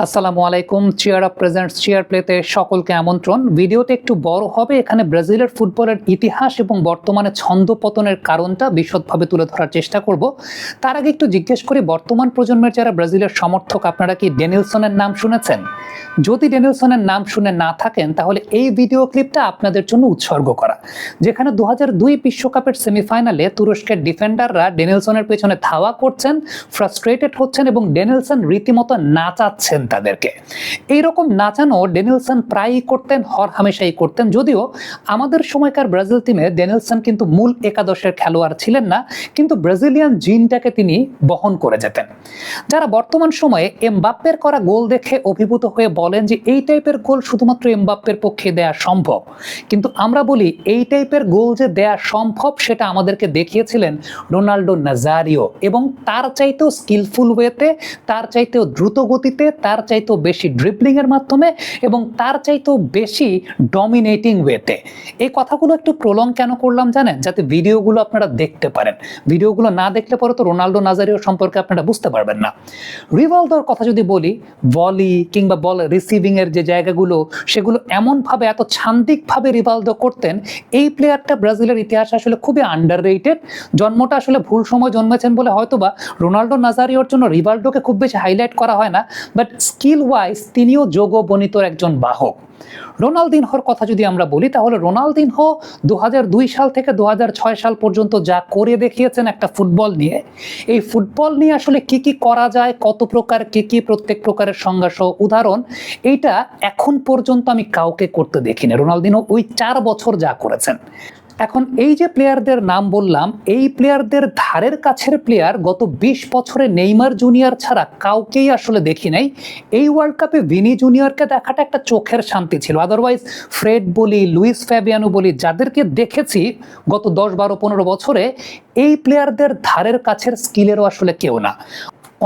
আসসালামু আলাইকুম। Chair up presents chair প্লেতে সকলকে আমন্ত্রণ। ভিডিওতে একটু বড় হবে, এখানে ব্রাজিলের ফুটবলের ইতিহাস এবং বর্তমানে ছন্দপতনের কারণটা বিশদভাবে তুলে ধরার চেষ্টা করব। তার আগে একটু জিজ্ঞেস করি, বর্তমান প্রজন্মের যারা ব্রাজিলের সমর্থক, আপনারা কি ডেনিলসনের নাম শুনেছেন? যদি ডেনিলসনের নাম শুনে না থাকেন তাহলে এই ভিডিও ক্লিপটা আপনাদের জন্য উৎসর্গ করা, যেখানে 2002 বিশ্বকাপের সেমিফাইনালে তুরস্কের ডিফেন্ডাররা ডেনিলসনের পেছনে ধাওয়া করছেন, ফ্রাস্ট্রেটেড হচ্ছেন এবং ডেনিলসন রীতিমতো নাচাচ্ছেন তাদেরকে। এইরকম নাচানো ডেনিলসন প্রায়ই করতেন, হরহামেশাই করতেন। যদিও আমাদের সময়কার ব্রাজিল টিমে ডেনিলসন কিন্তু মূল একাদশের খেলোয়াড় ছিলেন না, কিন্তু ব্রাজিলিয়ান জিনটাকে তিনি বহন করে যেতেন। যারা বর্তমান সময়ে এমবাপ্পের করা গোল দেখে অভিভূত হয়ে বলেন যে এই টাইপের গোল শুধুমাত্র এমবাপ্পের পক্ষে দেয়া সম্ভব, কিন্তু আমরা বলি এই টাইপের গোল যে দেয়া সম্ভব সেটা আমাদেরকে দেখিয়েছিলেন রোনাল্ডো নাজারিও, এবং তার চাইতেও স্কিলফুল ওয়েতে, তার চাইতেও দ্রুত গতিতে, তার চাইতেও বেশি ড্রিবলিংয়ের মাধ্যমে এবং তার চাইতেও বেশি ডমিনেটিং ওয়েতে। এই কথাগুলো একটু প্রলং কেন করলাম জানেন? যাতে ভিডিওগুলো আপনারা দেখতে পারেন। ভিডিওগুলো না দেখলে পরে তো রোনাল্ডো নাজারিও সম্পর্কে আপনারা বুঝতে পারবেন না। রিভালদোর কথা যদি বলি, ভলি কিংবা বল রিসিভিংয়ের যে জায়গাগুলো, সেগুলো এমনভাবে এত ছান্দিকভাবে রিভালদো করতেন। এই প্লেয়ারটা ব্রাজিলের ইতিহাসে আসলে খুবই আন্ডাররেটেড। জন্মটা আসলে ভুল সময় জন্মেছেন বলে হয়তোবা রোনাল্ডো নাজারিওর জন্য রিভালদোকে খুব বেশি হাইলাইট করা হয় না, বাট স্কিল ওয়াইজ তিনিও যোগবনিতর একজন বাহক। রোনালদিনহোর কথা যদি আমরা বলি তাহলে রোনালদিনহো 2002 সাল থেকে 2006 সাল পর্যন্ত যা করে দেখিয়েছেন একটা ফুটবল নিয়ে, এই ফুটবল নিয়ে আসলে কি কি করা যায়, কত প্রকার কি প্রত্যেক প্রকারের সংঘর্ষ উদাহরণ, এইটা এখন পর্যন্ত আমি কাউকে করতে দেখিনি। রোনালদিনহো ওই 4 বছর যা করেছেন। এখন এই যে প্লেয়ারদের নাম বললাম, এই প্লেয়ারদের ধারের কাছের প্লেয়ার গত 20 বছরে নেইমার জুনিয়র ছাড়া কাউকেই আসলে দেখি নাই। এই ওয়ার্ল্ড কাপে ভিনি জুনিয়রকে দেখাটা একটা চোখের শান্তি ছিল। আদারওয়াইজ ফ্রেড বলি, লুইস ফ্যাবিয়ানো বলি, যাদেরকে দেখেছি গত 10, 12, 15 বছরে, এই প্লেয়ারদের ধারের কাছের স্কিলেরও আসলে কেউ না।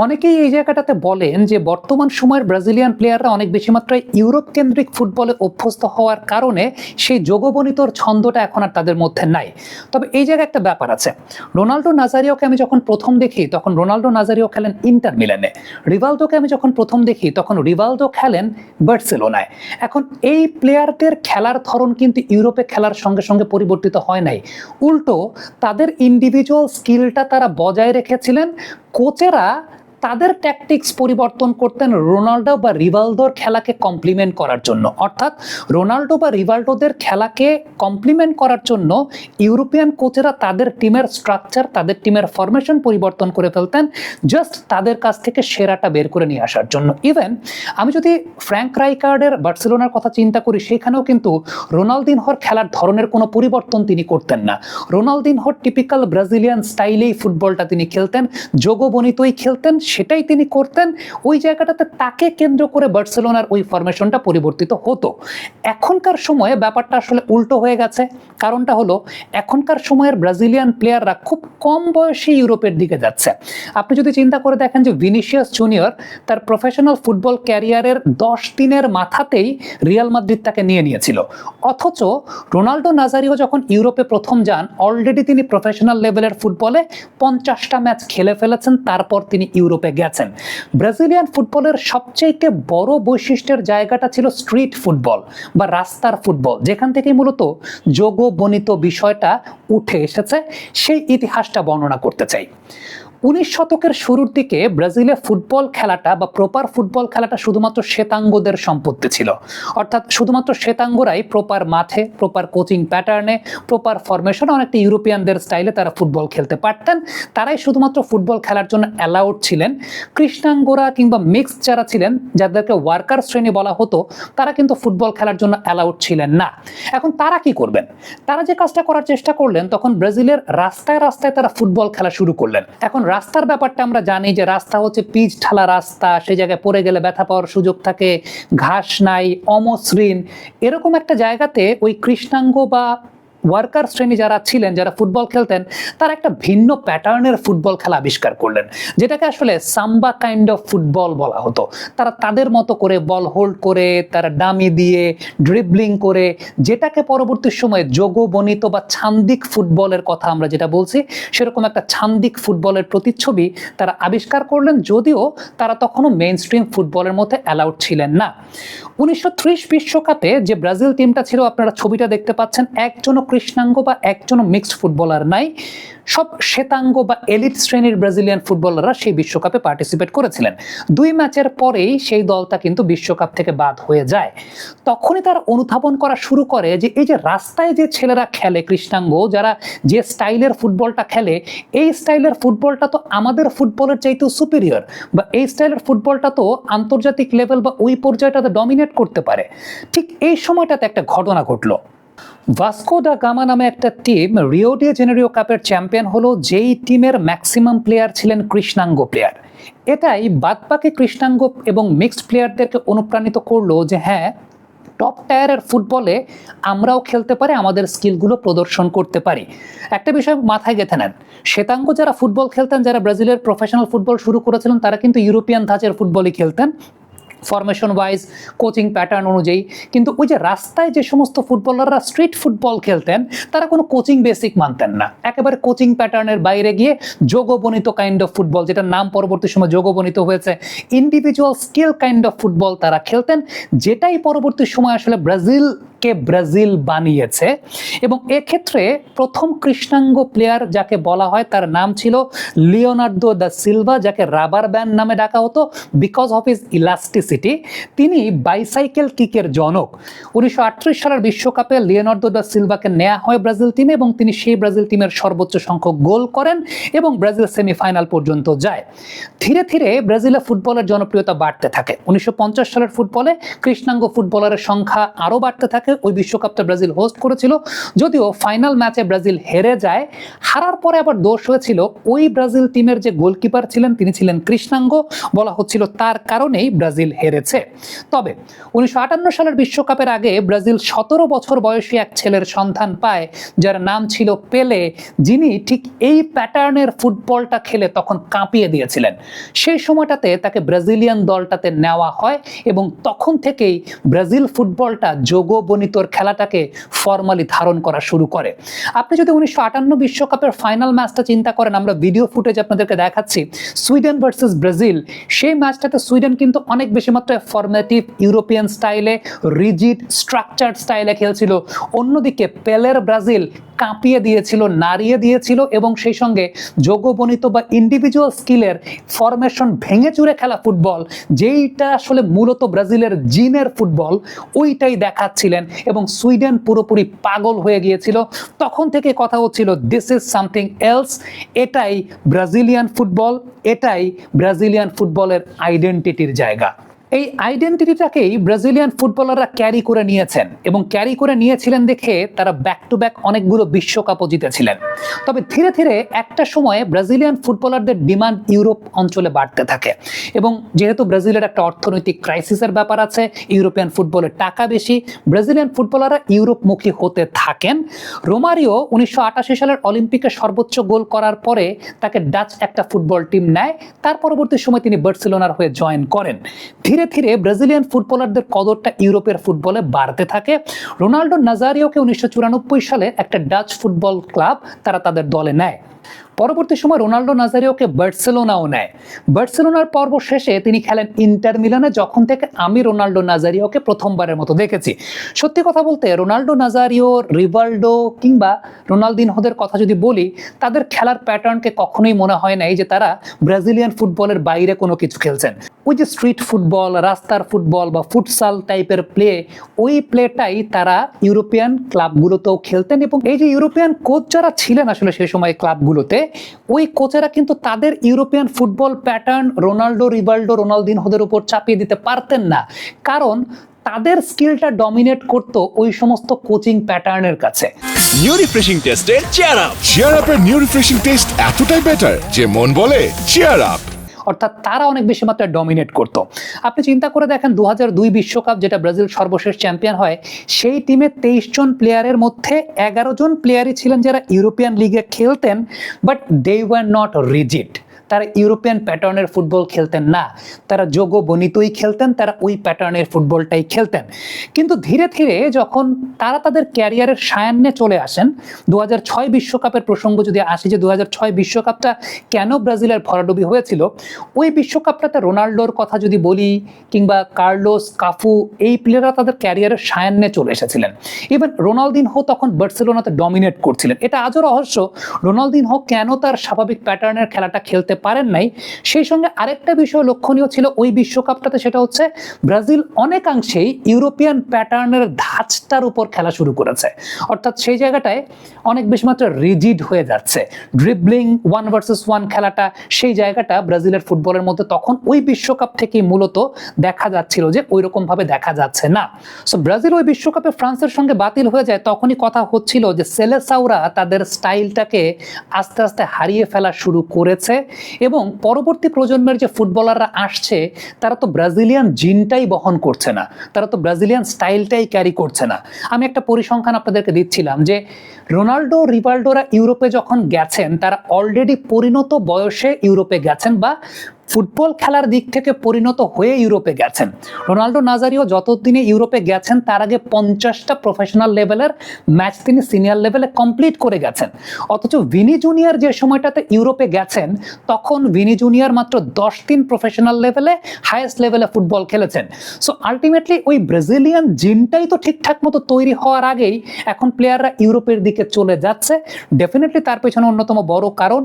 অনেকেই এই জায়গাটাতে বলেন যে বর্তমান সময়ের ব্রাজিলিয়ান প্লেয়াররা অনেক বেশি মাত্রায় ইউরোপ কেন্দ্রিক ফুটবলে অভ্যস্ত হওয়ার কারণে সেই যোগবনিতর ছন্দটা এখন আর তাদের মধ্যে নাই। তবে এই জায়গায় একটা ব্যাপার আছে। রোনাল্ডো নাজারিওকে আমি যখন প্রথম দেখি তখন রোনাল্ডো নাজারিও খেলেন ইন্টার মিলানে। রিভালদোকে আমি যখন প্রথম দেখি তখন রিভালদো খেলেন বার্সেলোনায়। এখন এই প্লেয়ারদের খেলার ধরন কিন্তু ইউরোপে খেলার সঙ্গে সঙ্গে পরিবর্তিত হয় নাই, উল্টো তাদের ইন্ডিভিজুয়াল স্কিলটা তারা বজায় রেখেছিলেন। কোচেরা তাদের ট্যাকটিক্স পরিবর্তন করতেন রোনাল্ডো বা রিভালদোর খেলাকে কমপ্লিমেন্ট করার জন্য। অর্থাৎ রোনাল্ডো বা রিভালদোদের খেলাকে কমপ্লিমেন্ট করার জন্য ইউরোপিয়ান কোচেরা তাদের টিমের স্ট্রাকচার, তাদের টিমের ফরমেশন পরিবর্তন করে ফেলতেন, জাস্ট তাদের কাছ থেকে সেরাটা বের করে নিয়ে আসার জন্য। ইভেন আমি যদি ফ্র্যাঙ্ক রাইকার্ডের বার্সেলোনার কথা চিন্তা করি, সেখানেও কিন্তু রোনালদিনহোর খেলার ধরনের কোনো পরিবর্তন তিনি করতেন না। রোনালদিনহোর টিপিক্যাল ব্রাজিলিয়ান স্টাইলেই ফুটবলটা তিনি খেলতেন, যোগবনিতই খেলতেন, সেটাই তিনি করতেন। ওই জায়গাটাতে তাকে কেন্দ্র করে বার্সেলোনার ওই ফরমেশনটা পরিবর্তিত হতো। এখনকার সময়ে ব্যাপারটা আসলে উল্টো হয়ে গেছে। কারণটা হলো এখনকার সময়ের ব্রাজিলিয়ান প্লেয়াররা খুব কম বয়সে ইউরোপের দিকে যাচ্ছে। আপনি যদি চিন্তা করে দেখেন যে ভিনিসিয়াস জুনিয়র তার প্রফেশনাল ফুটবল ক্যারিয়ারের 10 দিনের মাথাতেই রিয়াল মাদ্রিদ তাকে নিয়ে নিয়েছিল, অথচ রোনাল্ডো নাজারিও যখন ইউরোপে প্রথম যান অলরেডি তিনি প্রফেশনাল লেভেলের ফুটবলে 50টা ম্যাচ খেলে ফেলেছেন, তারপর তিনি ইউরোপে গেছেন। ব্রাজিলিয়ান ফুটবলের সবচেয়ে বড় বৈশিষ্ট্যের জায়গাটা ছিল স্ট্রিট ফুটবল বা রাস্তার ফুটবল, যেখান থেকে মূলত যোগবনিত বিষয়টা উঠে এসেছে। সেই ইতিহাসটা বর্ণনা করতে চাই। 19 শতকের শুরুর দিকে ব্রাজিলে ফুটবল খেলাটা বা প্রপার ফুটবল খেলাটা শুধুমাত্র শ্বেতাঙ্গদের সম্পত্তি ছিল। অর্থাৎ শুধুমাত্র শ্বেতাঙ্গরাই প্রপার মাঠে, প্রপার কোচিং প্যাটার্নে, প্রপার ফরমেশনে, অনেকটা ইউরোপিয়ানদের স্টাইলে তারা ফুটবল খেলতে পারতেন। তারাই শুধুমাত্র ফুটবল খেলার জন্য অ্যালাউড ছিলেন। কৃষ্ণাঙ্গরা কিংবা মিক্সড যারা ছিলেন, যাদেরকে ওয়ার্কার শ্রেণী বলা হতো, তারা কিন্তু ফুটবল খেলার জন্য অ্যালাউড ছিলেন না। এখন তারা কি করবেন? তারা যে কাজটা করার চেষ্টা করলেন, তখন ব্রাজিলের রাস্তায় রাস্তায় তারা ফুটবল খেলা শুরু করলেন। এখন রাস্তার ব্যাপারটা আমরা জানি যে রাস্তা হচ্ছে পিচ ঢালা রাস্তা, সেই জায়গায় পড়ে গেলে ব্যথা পাওয়ার সুযোগ থাকে, ঘাস নাই, অমসৃণ, এরকম একটা জায়গাতে ওই কৃষ্ণাঙ্গ বা ওয়ার্কার শ্রেণী যারা ছিলেন, যারা ফুটবল খেলতেন, তারা একটা ভিন্ন প্যাটার্নের ফুটবল খেলা আবিষ্কার করলেন, যেটাকে আসলে সাম্বা কাইন্ড অফ ফুটবল বলা হতো। তারা তাদের মতো করে বল হোল্ড করে, তারা ডামি দিয়ে, ড্রিবলিং করে, যেটাকে পরবর্তী সময়ে যোগবনিত বা ছান্দিক ফুটবলের কথা আমরা যেটা বলছি, সেরকম একটা ছান্দিক ফুটবলের প্রতিচ্ছবি তারা আবিষ্কার করলেন, যদিও তারা তখনও মেইন স্ট্রিম ফুটবলের মধ্যে অ্যালাউড ছিলেন না। 1930 বিশ্বকাপে যে ব্রাজিল টিমটা ছিল, আপনারা ছবিটা দেখতে পাচ্ছেন, একজনও কৃষ্ণাঙ্গ বা একজনও মিক্সড ফুটবলার নাই, সব শ্বেতাঙ্গ বা এলিট শ্রেণীর ব্রাজিলিয়ান ফুটবলাররা সেই বিশ্বকাপে পার্টিসিপেট করেছিলেন। 2 ম্যাচের পরেই সেই দলটা কিন্তু বিশ্বকাপ থেকে বাদ হয়ে যায়। তখনই তারা অনুধাবন করা শুরু করে যে এই যে রাস্তায় যে ছেলেরা খেলে কৃষ্ণাঙ্গ, যারা যে স্টাইলের ফুটবলটা খেলে, এই স্টাইলের ফুটবলটা তো আমাদের ফুটবলের চাইতেও সুপিরিয়র, বা এই স্টাইলের ফুটবলটা তো আন্তর্জাতিক লেভেল বা ওই পর্যায়টাতে ডমিনেট করতে পারে। ঠিক এই সময়টাতে একটা ঘটনা ঘটলো। ভাস্কো দা গামা নামে একটা টিম রিও ডি জেনেরিও কাপের চ্যাম্পিয়ন হলো, যেই টিমের ম্যাক্সিমাম প্লেয়ার ছিলেন কৃষ্ণাঙ্গ প্লেয়ার। এটাই বাদবাকি কৃষ্ণাঙ্গ এবং মিক্সড প্লেয়ারদেরকে অনুপ্রাণিত করলো যে হ্যাঁ, টপ টায়ারের ফুটবলে আমরাও খেলতে পারি, আমাদের স্কিলগুলো প্রদর্শন করতে পারি। একটা বিষয় মাথায় গেঁথে নেন, শ্বেতাঙ্গ যারা ফুটবল খেলতেন, যারা ব্রাজিলের প্রফেশনাল ফুটবল শুরু করেছিলেন, তারা কিন্তু ইউরোপিয়ান ধাঁচের ফুটবলই খেলতেন ফরমেশন ওয়াইজ, কোচিং প্যাটার্ন অনুযায়ী। কিন্তু ওই যে রাস্তায় যে সমস্ত ফুটবলাররা স্ট্রিট ফুটবল খেলতেন, তারা কোনো কোচিং বেসিক মানতেন না, একেবারে কোচিং প্যাটার্নের বাইরে গিয়ে যোগবনিত কাইন্ড অফ ফুটবল, যেটার নাম পরবর্তী সময় যোগবনিত হয়েছে, individual skill kind of football তারা খেলতেন, যেটাই পরবর্তী সময় আসলে ব্রাজিলকে ব্রাজিল বানিয়েছে। এবং এক্ষেত্রে প্রথম কৃষ্ণাঙ্গ প্লেয়ার যাকে বলা হয়, তার নাম ছিল লিওনার্দো দা সিলভা, যাকে রাবার ব্যান্ড নামে ডাকা হতো বিকজ অফ হিজ ইলাস্টিসিটি। তিনি বাইসাইকেল কিকের জনক। 1938 সালের বিশ্বকাপে লিওনার্দো দা সিলভাকে নেওয়া হয় ব্রাজিল টিমে, এবং তিনি সেই ব্রাজিল টিমের সর্বোচ্চ সংখ্যক গোল করেন এবং ব্রাজিল সেমিফাইনাল পর্যন্ত যায়। ধীরে ধীরে ব্রাজিলের ফুটবলের জনপ্রিয়তা বাড়তে থাকে। 1950 সালের ফুটবলে কৃষ্ণাঙ্গ ফুটবলারের সংখ্যা আরও বাড়তে থাকে। ওই বিশ্বকাপটা ব্রাজিল হোস্ট করেছিল, যদিও ফাইনাল ম্যাচে ব্রাজিল হেরে যায়। হারার পরে আবার দোষ হয়েছিল ওই ব্রাজিল টিমের যে গোলকিপার ছিলেন, তিনি ছিলেন কৃষ্ণাঙ্গ, বলা হচ্ছিল তার কারণেই ব্রাজিল হেরেছে। তবে 1958 সালের বিশ্বকাপের আগে ব্রাজিল 17 বছর বয়সী এক ছেলের সন্ধান পায়, যার নাম ছিল পেলে, যিনি ঠিক এই প্যাটার্নের ফুটবলটা খেলে তখন কাঁপিয়ে দিয়েছিলেন। সেই সময়টাতে তাকে ব্রাজিলিয়ান দলটাতে নেওয়া হয়, এবং তখন থেকেই ব্রাজিল ফুটবলটা যোগবনিতর খেলাটাকে ফর্মালি ধারণ করা শুরু করে। আপনি যদি 1958 বিশ্বকাপের ফাইনাল ম্যাচটা চিন্তা করেন, আমরা ভিডিও ফুটেজ আপনাদেরকে দেখাচ্ছি, সুইডেন ভার্সেস ব্রাজিল, সেই ম্যাচটাতে সুইডেন কিন্তু অনেক বেশি মাত্রায় ফরমেটিভ ইউরোপিয়ান স্টাইলে, রিজিড স্ট্রাকচার্ড স্টাইলে খেলছিল। অন্যদিকে পেলের ব্রাজিল কাঁপিয়ে দিয়েছিল, নাড়িয়ে দিয়েছিল, এবং সেই সঙ্গে যোগবনিত বা ইন্ডিভিজুয়াল স্কিলের ফরমেশন ভেঙে চুরে খেলা ফুটবল, যেইটা আসলে মূলত ব্রাজিলের জিনের ফুটবল, ওইটাই দেখাচ্ছিলেন, এবং সুইডেন পুরোপুরি পাগল হয়ে গিয়েছিল। তখন থেকে কথা হচ্ছিল দিস ইজ সামথিং এলস, এটাই ব্রাজিলিয়ান ফুটবল, এটাই ব্রাজিলিয়ান ফুটবলের আইডেন্টিটির জায়গা। এই আইডেন্টিটিটাকেই ব্রাজিলিয়ান ফুটবলাররা ক্যারি করে নিয়েছেন, এবং ক্যারি করে নিয়েছিলেন দেখে তারা ব্যাক টু ব্যাক অনেকগুলো বিশ্বকাপও জিতেছিলেন। তবে ধীরে ধীরে একটা সময়ে ব্রাজিলিয়ান ফুটবলারদের ডিমান্ড ইউরোপ অঞ্চলে বাড়তে থাকে, এবং যেহেতু ব্রাজিলের একটা অর্থনৈতিক ক্রাইসিসের ব্যাপার আছে, ইউরোপিয়ান ফুটবলের টাকা বেশি, ব্রাজিলিয়ান ফুটবলাররা ইউরোপমুখী হতে থাকেন। রোমারিও 1988 সালের অলিম্পিকে সর্বোচ্চ গোল করার পরে তাকে ডাচ একটা ফুটবল টিম নেয়। তার পরবর্তী সময় তিনি বার্সেলোনার হয়ে জয়েন করেন। ধীরে ধীরে ব্রাজিলিয়ান ফুটবলারদের কদরটা ইউরোপের ফুটবলে বাড়তে থাকে। রোনাল্ডো নাজারিওকে 1994 সালে একটা ডাচ ফুটবল ক্লাব তারা তাদের দলে নেয়। পরবর্তী সময় রোনাল্ডো নাজারিওকে বার্সেলোনাও নেয়। বার্সেলোনার পর্ব শেষে তিনি খেলেন ইন্টার মিলানে, যখন থেকে আমি রোনাল্ডো নাজারিওকে প্রথমবারের মতো দেখেছি। সত্যি কথা বলতে রোনাল্ডো নাজারিও, রিভালডো কিংবা রোনালদিনহোদের কথা যদি বলি, তাদের খেলার প্যাটার্নকে কখনোই মনে হয় নাই যে তারা ব্রাজিলিয়ান ফুটবলের বাইরে কোনো কিছু খেলছেন। ওই যে স্ট্রিট ফুটবল, রাস্তার ফুটবল বা ফুটসাল টাইপের প্লে, ওই প্লেটাই তারা ইউরোপিয়ান ক্লাবগুলোতেও খেলতেন। এবং এই যে ইউরোপিয়ান কোচ যারা ছিলেন আসলে সেই সময় ক্লাবগুলোতে, ওই কোচেরা কিন্তু তাদের ইউরোপিয়ান ফুটবল প্যাটার্ন রোনাল্ডো, রিভালডো, রোনালদিনহোদের উপর চাপিয়ে দিতে পারতেন না, কারণ তাদের স্কিলটা ডমিনেট করত ওই সমস্ত কোচিং প্যাটার্নের কাছে। নিউ রিফ্রেশিং টেস্টে চিয়ার আপ। চিয়ার আপের নিউ রিফ্রেশিং টেস্ট এতটাই বেটার যে মন বলে চিয়ার আপ। অর্থাৎ তারা অনেক বেশি মাত্রায় ডমিনেট করত। আপনি চিন্তা করে দেখেন 2002 বিশ্বকাপ যেটা ব্রাজিল সর্বশেষ চ্যাম্পিয়ন হয়, সেই টিমে 23 জন প্লেয়ারের মধ্যে 11 জন প্লেয়ারই ছিলেন যারা ইউরোপিয়ান লিগে খেলতেন, but they were not rigid. তারা ইউরোপিয়ান প্যাটার্নের ফুটবল খেলতেন না, তারা যোগবনিতই খেলতেন, তারা ওই প্যাটার্নের ফুটবলটাই খেলতেন। কিন্তু ধীরে ধীরে যখন তারা তাদের ক্যারিয়ারের সায়ান্নে চলে আসেন, 2006 বিশ্বকাপের প্রসঙ্গ যদি আসে, যে 2006 বিশ্বকাপটা কেন ব্রাজিলের ভরাডুবি হয়েছিল, ওই বিশ্বকাপটাতে রোনাল্ডোর কথা যদি বলি, কিংবা কার্লোস, কাফু, এই প্লেয়াররা তাদের ক্যারিয়ারের সায়ান্নে চলে এসেছিলেন। ইভেন রোনালদিনহো তখন বার্সেলোনাতে ডমিনেট করছিলেন। এটা আজও রহস্য, রোনালদিনহো কেন তার স্বাভাবিক প্যাটার্নের খেলাটা খেলতে পারেন নাই। সেই সঙ্গে আরেকটা বিষয় লক্ষণীয় ছিল ওই বিশ্বকাপটাতে, সেটা হচ্ছে ব্রাজিল অনেকাংশেই ইউরোপিয়ান প্যাটার্নের ধাঁচটার উপর খেলা শুরু করেছে। অর্থাৎ সেই জায়গাটায় অনেক বেশি মাত্রা রিজিড হয়ে যাচ্ছে। ড্রিবলিং, 1 ভার্সেস 1 খেলাটা, সেই জায়গাটা ব্রাজিলের ফুটবলের মধ্যে তখন ওই বিশ্বকাপ থেকেই মূলত দেখা যাচ্ছিল যে ওই রকম ভাবে দেখা যাচ্ছে না। সো ব্রাজিল ওই বিশ্বকাপে ফ্রান্সের সঙ্গে বাতিল হয়ে যায়, তখনই কথা হচ্ছিল যে সেলেসাওরা তাদের স্টাইলটাকে আস্তে আস্তে হারিয়ে ফেলা শুরু করেছে, এবং পরবর্তী প্রজন্মের যে ফুটবলাররা আসছে তারা তো ব্রাজিলিয়ান জিনটাই বহন করছে না, তারা তো ব্রাজিলিয়ান স্টাইলটাই ক্যারি করছে না। আমি একটা পরিসংখ্যান আপনাদেরকে দিচ্ছিলাম যে রোনাল্ডো, রিভালডোরা ইউরোপে যখন গেছেন, তারা অলরেডি পরিণত বয়সে ইউরোপে গেছেন বা ফুটবল খেলার দিক থেকে পরিণত হয়ে ইউরোপে গেছেন। রোনাল্ডো নাজারিও যতদিনে ইউরোপে গেছেন তার আগে 50টা প্রফেশনাল লেভেলের ম্যাচ তিনি সিনিয়র লেভেলে কমপ্লিট করে গেছেন। অথচ ভিনি জুনিয়র যে সময়টাতে ইউরোপে গেছেন, তখন ভিনি জুনিয়র মাত্র 10 দিন প্রফেশনাল লেভেলে, হাইয়েস্ট লেভেলে ফুটবল খেলেছেন। সো আলটিমেটলি ওই ব্রাজিলিয়ান জিনটাই তো ঠিকঠাক মতো তৈরি হওয়ার আগেই এখন প্লেয়াররা ইউরোপের দিকে চলে যাচ্ছে। ডেফিনেটলি তার পেছনে অন্যতম বড় কারণ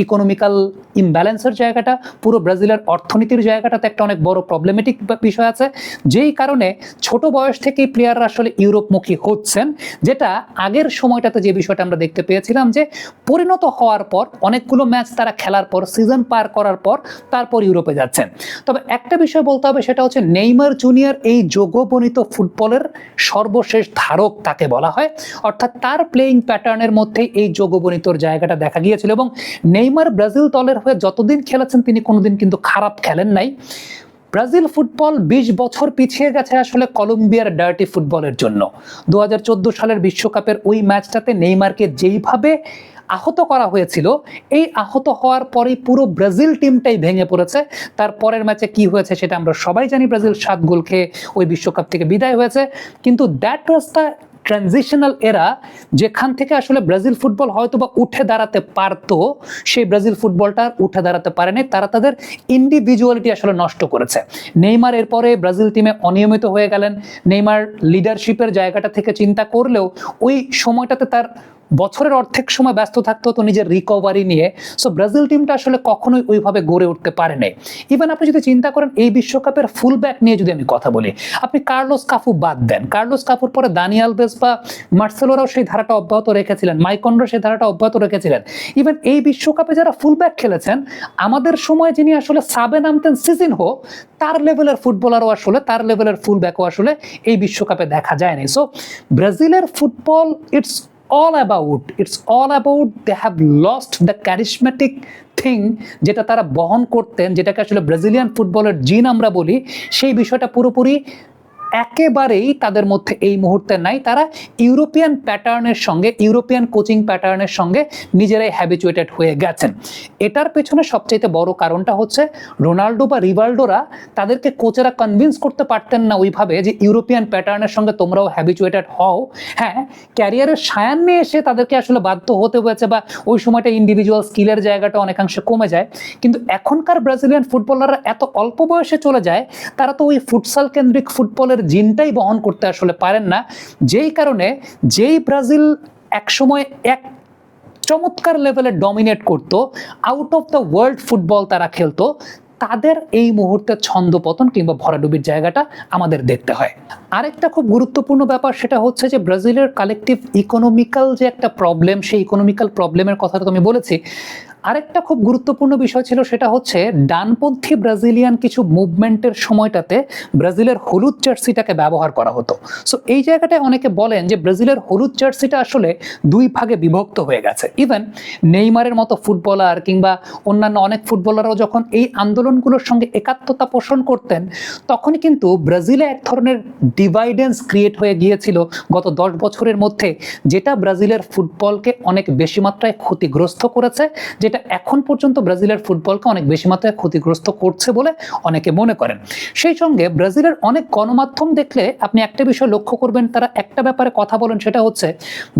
ইকোনমিক্যাল ইমব্যালেন্সের জায়গাটা, পুরো ব্রাজিলের অর্থনীতির জায়গাটাতে একটা অনেক বড় প্রবলেমেটিক বিষয় আছে, যেই কারণে ছোট বয়স থেকেই প্লেয়াররা আসলে ইউরোপমুখী হচ্ছেন। যেটা আগের সময়টাতে যে বিষয়টা আমরা দেখতে পেয়েছিলাম যে পরিণত হওয়ার পর অনেকগুলো ম্যাচ তারা খেলার পর, সিজন পার করার পর তারপর ইউরোপে যাচ্ছেন। তবে একটা বিষয় বলতে হবে, সেটা হচ্ছে নেইমার জুনিয়র এই যোগবনিত ফুটবলের সর্বশেষ ধারক তাকে বলা হয়। অর্থাৎ তার প্লেয়িং প্যাটার্নের মধ্যেই এই যোগবনিতর জায়গাটা দেখা গিয়েছিল, এবং নেইমার ব্রাজিল দলের হয়ে যতদিন খেলেছেন তিনি কোনোদিন কিন্তু খারাপ খেলেন নাই। ব্রাজিল ফুটবল 20 বছর পিছিয়ে গেছে আসলে কলম্বিয়ার ডার্টি ফুটবলের জন্য। 2014 সালের বিশ্বকাপের ওই ম্যাচটাতে নেইমারকে যেইভাবে আহত করা হয়েছিল, এই আহত হওয়ার পরেই পুরো ব্রাজিল টিমটাই ভেঙে পড়েছে। তার পরের ম্যাচে কি হয়েছে সেটা আমরা সবাই জানি, ব্রাজিল 7 গোল খেয়ে ওই বিশ্বকাপ থেকে বিদায় হয়েছে। কিন্তু দ্যাট ওয়াজ দ্য ট্রানজিশনাল এরা, যেখান থেকে আসলে ব্রাজিল ফুটবল হয়তো বা উঠে দাঁড়াতে পারতো, সেই ব্রাজিল ফুটবলটা উঠে দাঁড়াতে পারেনি। তারা তাদের ইন্ডিভিজুয়ালিটি আসলে নষ্ট করেছে। নেইমার এরপরে ব্রাজিল টিমে অনিয়মিত হয়ে গেলেন। নেইমার লিডারশিপের জায়গাটা থেকে চিন্তা করলেও ওই সময়টাতে তার বছরের অর্ধেক সময় ব্যস্ত থাকতে হতো নিজের রিকভারি নিয়ে। সো ব্রাজিল টিমটা আসলে কখনোই ওইভাবে গড়ে উঠতে পারে নাই। ইভেন আপনি যদি চিন্তা করেন এই বিশ্বকাপের ফুল ব্যাক নিয়ে যদি আমি কথা বলি, আপনি কার্লোস কাফু বাদ দেন, কার্লোস কাফুর পরে দানি আলভেজ বা মার্সেলোরাও সেই ধারাটা অব্যাহত রেখেছিলেন, মাইকনরা সেই ধারাটা অব্যাহত রেখেছিলেন। ইভেন এই বিশ্বকাপে যারা ফুল ব্যাক খেলেছেন, আমাদের সময় যিনি আসলে সাবে নামতেন সিজিনহো, তার লেভেলের ফুটবলারও আসলে, তার লেভেলের ফুল ব্যাকও আসলে এই বিশ্বকাপে দেখা যায়নি। সো ব্রাজিলের football it's all about they have lost the charismatic thing, যেটা তারা বহন করতেন, যেটাকে আসলে ব্রাজিলিয়ান ফুটবলের জিন আমরা বলি, সেই বিষয়টা পুরোপুরি একেবারেই তাদের মধ্যে এই মুহূর্তে নাই। তারা ইউরোপিয়ান প্যাটার্নের সঙ্গে, ইউরোপিয়ান কোচিং প্যাটার্নের সঙ্গে নিজেরাই হ্যাবিচুয়েটেড হয়ে গেছেন। এটার পেছনে সবচেয়ে বড় কারণটা হচ্ছে রোনাল্ডো বা রিভালডোরা, তাদেরকে কোচেরা কনভিন্স করতে পারতেন না ওইভাবে যে ইউরোপিয়ান প্যাটার্নের সঙ্গে তোমরাও হ্যাবিচুয়েটেড হও। হ্যাঁ, ক্যারিয়ারের সায়ান্নে এসে তাদেরকে আসলে বাধ্য হতে হয়েছে, বা ওই সময়টা ইন্ডিভিজুয়াল স্কিলের জায়গাটা অনেকাংশে কমে যায়। কিন্তু এখনকার ব্রাজিলিয়ান ফুটবলাররা এত অল্প বয়সে চলে যায়, তারা তো ওই ফুটসাল কেন্দ্রিক ফুটবলের জিনটাই বহন করতে আসলে পারেন না। যেই কারণে যেই ব্রাজিল একসময় এক চমৎকার লেভেলে ডমিনেট করতো, out of the world football তারা খেলতো, তাদের এই মুহূর্তে ছন্দপতন কিংবা ভরাডুবির জায়গাটা আমাদের দেখতে হয়। আরেকটা খুব গুরুত্বপূর্ণ ব্যাপার, সেটা হচ্ছে যে ব্রাজিলের কালেকটিভ ইকোনমিক্যাল যে একটা প্রবলেম, সেই ইকোনমিক্যাল প্রবলেমের কথাটা তো আমি বলেছি। আরেকটা খুব গুরুত্বপূর্ণ বিষয় ছিল, সেটা হচ্ছে ডানপন্থী ব্রাজিলিয়ান কিছু মুভমেন্টের সময়টাতে ব্রাজিলের হলুদ জার্সিটাকে ব্যবহার করা হতো। সো এই জায়গাটায় অনেকে বলেন যে ব্রাজিলের হলুদ জার্সিটা আসলে দুই ভাগে বিভক্ত হয়ে গেছে। ইভেন নেইমারের মতো ফুটবলার কিংবা অন্যান্য অনেক ফুটবলারও যখন এই আন্দোলনগুলোর সঙ্গে একাত্মতা পোষণ করতেন, তখনই কিন্তু ব্রাজিলে এক ধরনের ডিভাইডেন্স ক্রিয়েট হয়ে গিয়েছিল গত 10 বছরের মধ্যে, যেটা ব্রাজিলের ফুটবলকে অনেক বেশি মাত্রায় ক্ষতিগ্রস্ত করেছে, যেটা এখন পর্যন্ত ব্রাজিলের ফুটবলকে অনেক বেশি মাত্রায় ক্ষতিগ্রস্ত করছে বলে অনেকে মনে করেন। সেই সঙ্গে ব্রাজিলের অনেক গণমাধ্যম দেখলে আপনি একটা বিষয় লক্ষ্য করবেন, তারা একটা ব্যাপারে কথা বলেন, সেটা হচ্ছে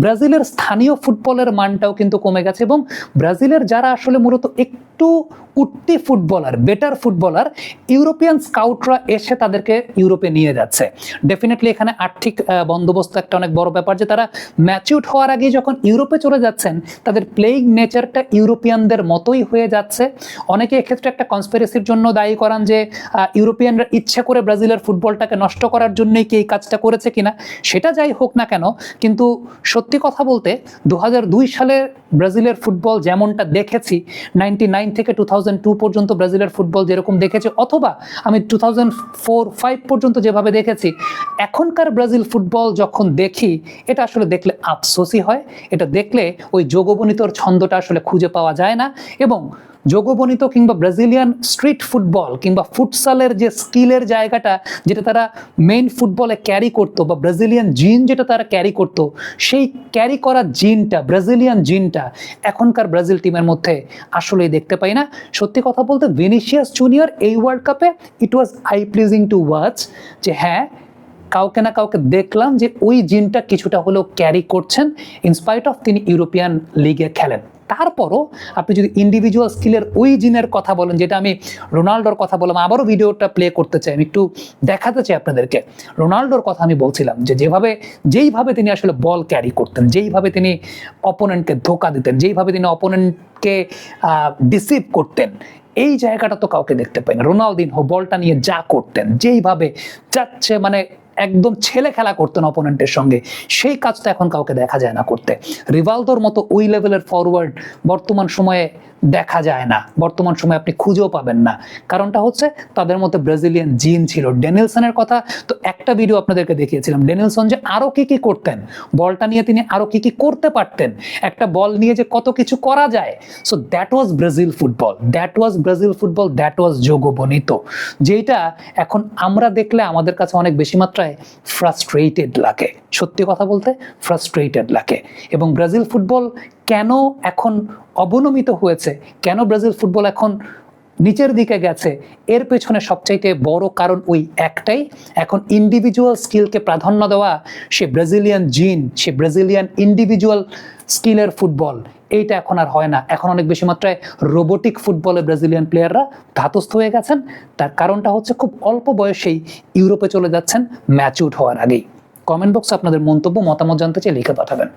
ব্রাজিলের স্থানীয় ফুটবলের মানটাও কিন্তু কমে গেছে এবং ব্রাজিলের যারা আসলে মূলত একটু উঠতি ফুটবলার, বেটার ফুটবলার, ইউরোপিয়ান স্কাউটরা এসে তাদেরকে ইউরোপে নিয়ে যাচ্ছে। ডেফিনেটলি এখানে আর্থিক বন্দোবস্ত একটা অনেক বড় ব্যাপার, যে তারা ম্যাচিউরড হওয়ার আগে যখন ইউরোপে চলে যাচ্ছেন, তাদের প্লেইং নেচারটা ইউরোপিয়ানদের মতোই হয়ে যাচ্ছে। অনেকে এক্ষেত্রে একটা কনস্পিরেসির জন্য দায়ী করান যে ইউরোপিয়ানরা ইচ্ছে করে ব্রাজিলের ফুটবলটাকে নষ্ট করার জন্যই কি এই কাজটা করেছে কিনা। সেটা যাই হোক না কেন, কিন্তু সত্যি কথা বলতে 2002 সালে ব্রাজিলের ফুটবল যেমনটা দেখেছি, 99 থেকে 2002 পর্যন্ত ব্রাজিলের ফুটবল যেরকম দেখেছি, অথবা আমি 2004-05 পর্যন্ত যেভাবে দেখেছি, এখনকার ব্রাজিল ফুটবল যখন দেখি, এটা আসলে দেখলে আফসোসই হয়। এটা দেখলে ওই যোগবনিতর ছন্দটা আসলে খুঁজে পাওয়া যায় না। এবং যোগবনিত কিংবা ব্রাজিলিয়ান স্ট্রিট ফুটবল কিংবা ফুটসালের যে স্কিলের জায়গাটা, যেটা তারা মেইন ফুটবলে ক্যারি করতো, বা ব্রাজিলিয়ান জিন যেটা তারা ক্যারি করতো, সেই ক্যারি করা জিনটা, ব্রাজিলিয়ান জিনটা এখনকার ব্রাজিল টিমের মধ্যে আসলেই দেখতে পাই না। সত্যি কথা বলতে ভিনিসিয়াস জুনিয়র এই ওয়ার্ল্ড কাপে it was I pleasing to watch, যে হ্যাঁ, কাউকে না কাউকে দেখলাম যে ওই জিনটা কিছুটা হলেও ক্যারি করছেন, ইনস্পাইট অফ তিনি ইউরোপিয়ান লিগে খেলেন। তারপরও আপনি যদি ইন্ডিভিজুয়াল স্কিলের ওই জিনের কথা বলেন, যেটা আমি রোনাল্ডোর কথা বললাম, আবারও ভিডিওটা প্লে করতে চাই, আমি একটু দেখাতে চাই আপনাদেরকে। রোনাল্ডোর কথা আমি বলছিলাম যে যেইভাবে তিনি আসলে বল ক্যারি করতেন, যেইভাবে তিনি অপোনেন্টকে ধোকা দিতেন, যেইভাবে তিনি অপোনেন্টকে ডিসিভ করতেন, এই জায়গাটা তো কাউকে দেখতে পাই না। রোনালদিনহো বলটা নিয়ে যা করতেন, যেইভাবে যাচ্ছে, মানে একদম ছেলে খেলা করতেন অপোনেন্টের সঙ্গে, সেই কাজটা এখন কাউকে দেখা যায় না করতে। রিভালদোর মতো ওই লেভেলের ফরওয়ার্ড বর্তমান সময়ে দেখা যায় না, বর্তমান সময়ে আপনি খুঁজেও পাবেন না। কারণটা হচ্ছে তাদের মধ্যে ব্রাজিলিয়ান জিন ছিল। ড্যানিয়েলসনের কথা তো একটা ভিডিও আপনাদেরকে দেখিয়েছিলাম, ড্যানিয়েলসন যে আরো কি করতেন, বলটা নিয়ে তিনি আরো কি করতে পারতেন, একটা বল নিয়ে যে কত কিছু করা যায়। So that was Brazil football, that was Brazil football, that was যোগবনিত, যেটা এখন আমরা দেখলে আমাদের কাছে অনেক বেশি মাত্রায় ফ্রাস্ট্রেটেড লাগে। সত্যি কথা বলতে ফ্রাস্ট্রেটেড লাগে। এবং ব্রাজিল ফুটবল কেন এখন অবনমিত হয়েছে, কেন ব্রাজিল ফুটবল এখন নিচের দিকে গেছে, এর পেছনে সবচাইতে বড় কারণ ওই একটাই, এখন ইন্ডিভিজুয়াল স্কিলকে প্রাধান্য দেওয়া, সে ব্রাজিলিয়ান জিন, সে ব্রাজিলিয়ান ইন্ডিভিজুয়াল স্কিলের ফুটবল, এইটা এখন আর হয় না। এখন অনেক বেশি মাত্রায় রোবোটিক ফুটবলে ব্রাজিলিয়ান প্লেয়াররা ধাতস্থ হয়ে গেছেন। তার কারণটা হচ্ছে খুব অল্প বয়সেই ইউরোপে চলে যাচ্ছেন ম্যাচিউরড হওয়ার আগেই। কমেন্ট বক্সে আপনাদের মন্তব্য, মতামত জানতে চাই লিখে পাঠাবেন।